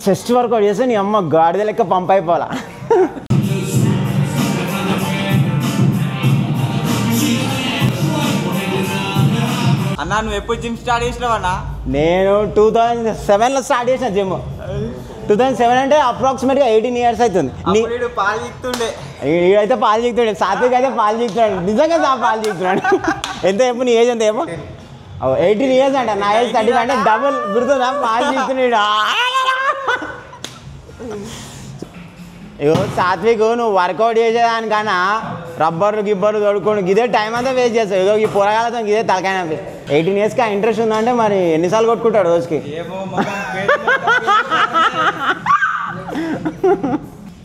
Chest workout చేస్తే నీ అమ్మ గాడిద లెక్క పంప్ అయిపోవాలా. అన్నా నువ్వు ఎప్పుడు జిమ్ స్టార్ట్ చేసినావు అన్న? నేను 2007లో స్టార్ట్ చేసిన జిమ్. 2007 అంటే అప్రాక్సిమేట్గా 18 years అవుతుంది. పాలు చిక్తుండే, ఈడైతే పాలు చిక్తుండే, సాత్విక్ అయితే పాలు చిక్తున్నాడు. నిజంగా పాలు చిక్తున్నాడు. ఎంత చెప్పు నీ ఏజ్ ఎంత ఏమో? 18 years అంట. నా ఏజ్ 30 అంటే డబుల్. గుర్తుందా? పాలు చిక్తున్నాడు. ఇగో సాత్విక్ నువ్వు వర్కౌట్ చేసేదానికన్నా రబ్బర్లు గిబ్బర్లు తోడుకోండి ఇదే టైం అంతా వేస్ట్ చేస్తావు. ఇదో ఈ పొరగాలతో ఇదే తలకాయ 18 yearsకి ఆ ఇంట్రెస్ట్ ఉందంటే మరి ఎన్నిసార్లు కొట్టుకుంటాడు రోజుకి?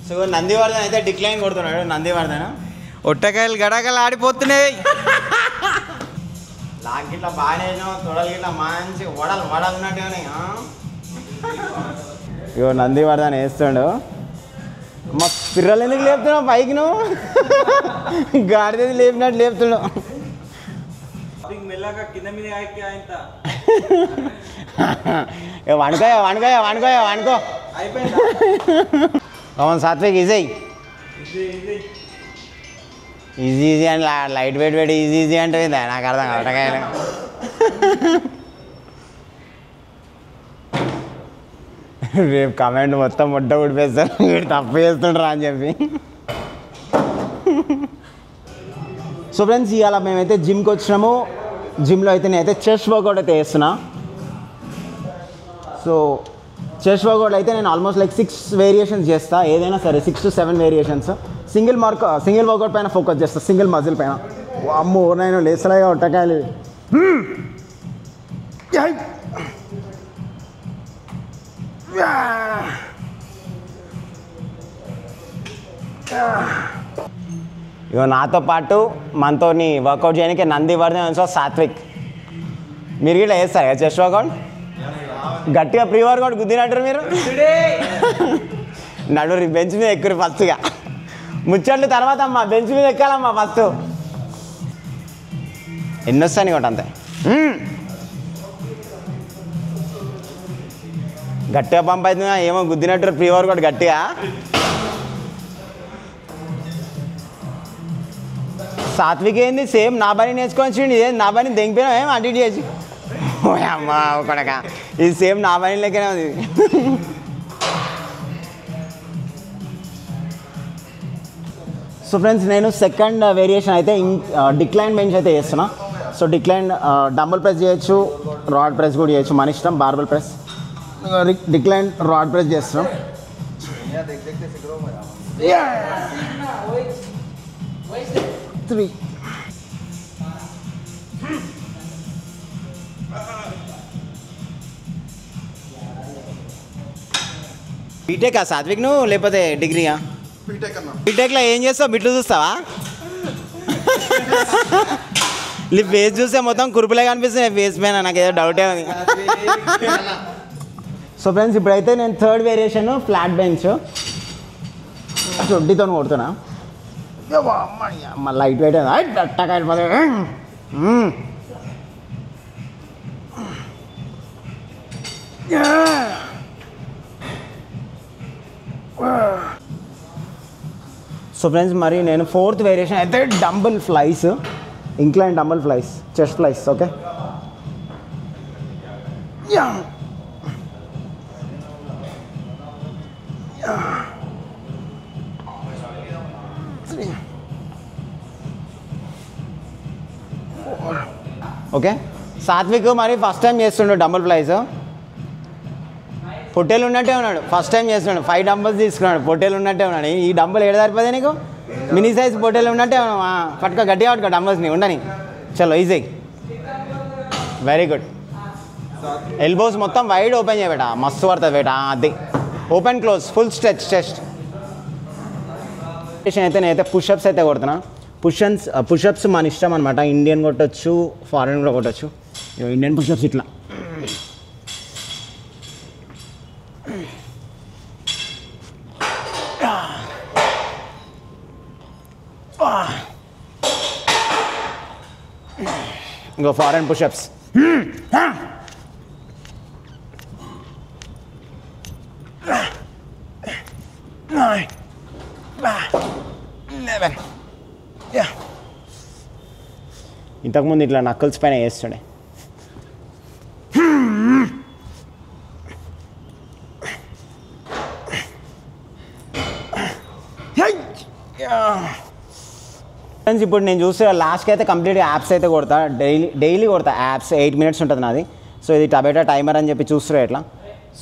సో నందివర్ధన్ అయితే డిక్లైన్ కొడుతున్నాడు. నందివర్ధన్ ఒట్టకాయలు గడగలు ఆడిపోతున్నాయి. లాగ్ గిట్లా బాగానే తొడలు గిట్లా మంచి వడలు ఉన్నట్టుగానే. ఇగో నందివర్ధన్ వేస్తుండు. మా పిర్రలు ఎందుకు లేపుతున్నావు పైకి? నువ్వు గాడిద లేపినట్టు లేపుతున్నావు. వండుకో అవును సాత్విక్ ఈజీ అని లైట్ వెయిట్ ఈజీ అంటే నాకు అర్థం కావటకాయలు. రేపు కమెంట్ మొత్తం ముట్ట ఉడిపేస్తారు వీడు తప్పు చేస్తుండ్రా అని చెప్పి. సో ఫ్రెండ్స్ ఇవాళ మేమైతే జిమ్కి వచ్చినాము. జిమ్లో అయితే నేనైతే చెస్ట్ వర్కౌట్ అయితే వేస్తున్నా. సో చెస్ట్ వర్కౌట్ అయితే నేను ఆల్మోస్ట్ లైక్ 6 వేరియేషన్స్ చేస్తా. ఏదైనా సరే 6 to 7 వేరియేషన్స్. సింగిల్ వర్కౌట్ పైన ఫోకస్ చేస్తా, సింగిల్ మజిల్ పైన. అమ్మో నేను లేసలేగా ఉట్టకాయలు. ఇగో నాతో పాటు మనతో వర్కౌట్ చేయడానికి నందివర్ధన్ సాత్విక్. మీరు ఇట్లా వేస్తారు కదా చెస్ట్ వర్కౌట్? గట్టిగా ప్రీ వర్కౌట్ గుద్దినట్టు మీరు. నడురు బెంచ్ మీద ఎక్కువ ఫస్ట్గా. ముచ్చట్లు తర్వాత అమ్మా, బెంచ్ మీద ఎక్కాలమ్మా ఫస్ట్. ఎన్నొస్తాను ఇంకోటి అంతే. గట్టిగా పంప్ అవుతుందా ఏమో గుద్దినట్టు ప్రీ వర్కౌట్ గట్టిగా. సాత్విక్ ఏంది సేమ్ నా పని నేర్చుకొని ఇదే నా పని దెంగిపోయినా ఏం అటు ఇటు చేసి. అమ్మా ఒకడక ఇది సేమ్ నా పని లెక్కనే ఉంది. సో ఫ్రెండ్స్ నేను సెకండ్ వేరియేషన్ అయితే డిక్లైన్ బెంచ్ అయితే చేస్తున్నా. సో డిక్లైన్ డంబుల్ ప్రెస్ చేయొచ్చు, రాడ్ ప్రెస్ కూడా చేయొచ్చు, మన ఇష్టం. బార్బల్ ప్రెస్, డిక్లైన్ రాడ్ ప్రెస్ చేస్తున్నాం. 3 బీటెక్ సాత్విక్ నువ్వు లేకపోతే డిగ్రీయా? బీటెక్లో ఏం చేస్తావు? బిట్లు చూస్తావా? నీ ఫేస్ చూస్తే మొత్తం కురుపులే కనిపిస్తుంది ఫేస్ పైన. నాకు ఏదో డౌటే ఉంది. సో ఫ్రెండ్స్ ఇప్పుడైతే నేను థర్డ్ వేరియేషన్ ఫ్లాట్ బెంచ్ 20తో కొడుతున్నా. మళ్ళీ లైట్ వెయిట్ అట్టకాయ. సో ఫ్రెండ్స్ మరి నేను ఫోర్త్ వేరియేషన్ అయితే dumbbell flies, incline dumbbell flies, chest flies. Okay okay Satvik మరి ఫస్ట్ టైం చేస్తుండే డంబుల్ ఫ్లైస్. పొట్టేలు ఉన్నట్టే ఉన్నాడు. ఫస్ట్ టైం చేస్తున్నాడు. 5 డంబల్స్ తీసుకున్నాడు. పొట్టేలు ఉన్నట్టే ఉన్నాడు. ఈ డంబుల్ ఏడు సరిపోతే నీకు? మినీ సైజ్ పొట్టేలు ఉన్నట్టే. పట్టుకో గట్టిగా పట్టుకో డంబల్స్ని. ఉండని చలో ఈజీ. Very good. ఎల్బోస్ మొత్తం వైడ్ ఓపెన్ చేయబెట. మస్తు పడుతుంది బేట. అది open close full stretch chest. అయితే నేనైతే పుషప్స్ అయితే కొడుతున్నా. పుషప్స్ మన ఇష్టం అనమాట. ఇండియన్ కొట్టచ్చు, ఫారెన్ కూడా కొట్టచ్చు. ఇండియన్ పుషప్స్ ఇట్లా ఇంకో ఫారెన్ పుషప్స్. 9, 11. Yeah. ఇంతకుముందు ఇట్లా నక్కల్స్ పైన వేస్తుండే. ఫ్రెండ్స్ ఇప్పుడు నేను చూస్తే లాస్ట్కి అయితే కంప్లీట్గా యాప్స్ అయితే కొడతా, డైలీ కొడతా యాప్స్. 8 minutes ఉంటుంది నాది. సో ఇది టబేటా టైమర్ అని చెప్పి చూస్తారు ఇట్లా.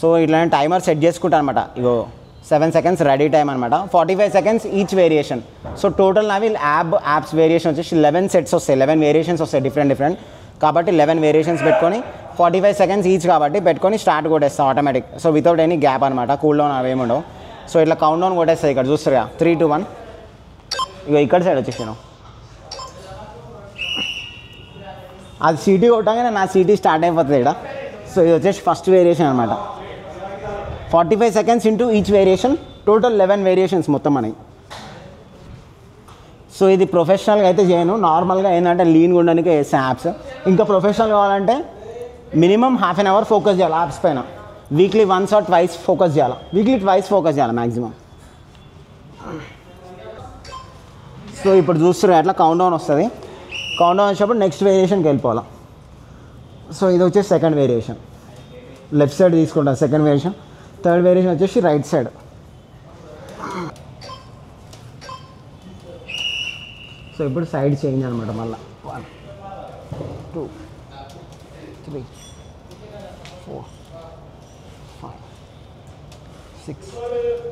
సో ఇట్లానే టైమర్ సెట్ చేసుకుంటా అనమాట. ఇగో 7 seconds రెడీ టైం అనమాట, 45 seconds each variation. So total నావి యాప్స్ వేరియేషన్ వచ్చేసి 11 sets వస్తాయి, 11 వేరియేషన్స్ వస్తాయి డిఫరెంట్. కాబట్టి 11 వేరియేషన్స్ పెట్టుకొని 45 seconds ఈచ్ కాబట్టి పెట్టుకొని స్టార్ట్ కొట్టేస్తాం automatic. So without any gap అనమాట, కూల్ డౌన్ అవి ఏముండవు. సో ఇట్లా కౌంట్ డౌన్ కొట్టేస్తుంది ఇక్కడ చూస్తారు 3, 2, 1. ఇక ఇక్కడ సైడ్ వచ్చేసాను. అది సీటీ కొట్టగానే నా సీటీ స్టార్ట్ అయిపోతుంది ఇక్కడ. సో ఇది వచ్చేసి ఫస్ట్ వేరియేషన్ అనమాట. 45 seconds into each variation, total 11 variations మొత్తం మనకి. సో ఇది ప్రొఫెషనల్గా అయితే చేయను, నార్మల్గా ఏంటంటే లీన్గా ఉండడానికి వేస్తే యాప్స్. ఇంకా ప్రొఫెషనల్ కావాలంటే మినిమం ½ an hour ఫోకస్ చేయాలి యాప్స్ పైన. వీక్లీ 1 or 2 ఫోకస్ చేయాలి, వీక్లీ 2 ఫోకస్ చేయాలి మ్యాక్సిమం. సో ఇప్పుడు చూస్తున్నారు అట్లా కౌంట్ డౌన్ వస్తుంది. కౌంట్ డౌన్ వచ్చినప్పుడు నెక్స్ట్ వేరియేషన్కి వెళ్ళిపోవాలి. సో ఇది వచ్చేసి సెకండ్ వేరియేషన్, లెఫ్ట్ సైడ్ తీసుకుంటాను సెకండ్ వేరియేషన్. థర్డ్ వేరియేషన్ వచ్చేసి రైట్ సైడ్. సో ఇప్పుడు సైడ్ చేంజ్ అనమాట మళ్ళీ. 1, 2, 3, 4, 5, 6.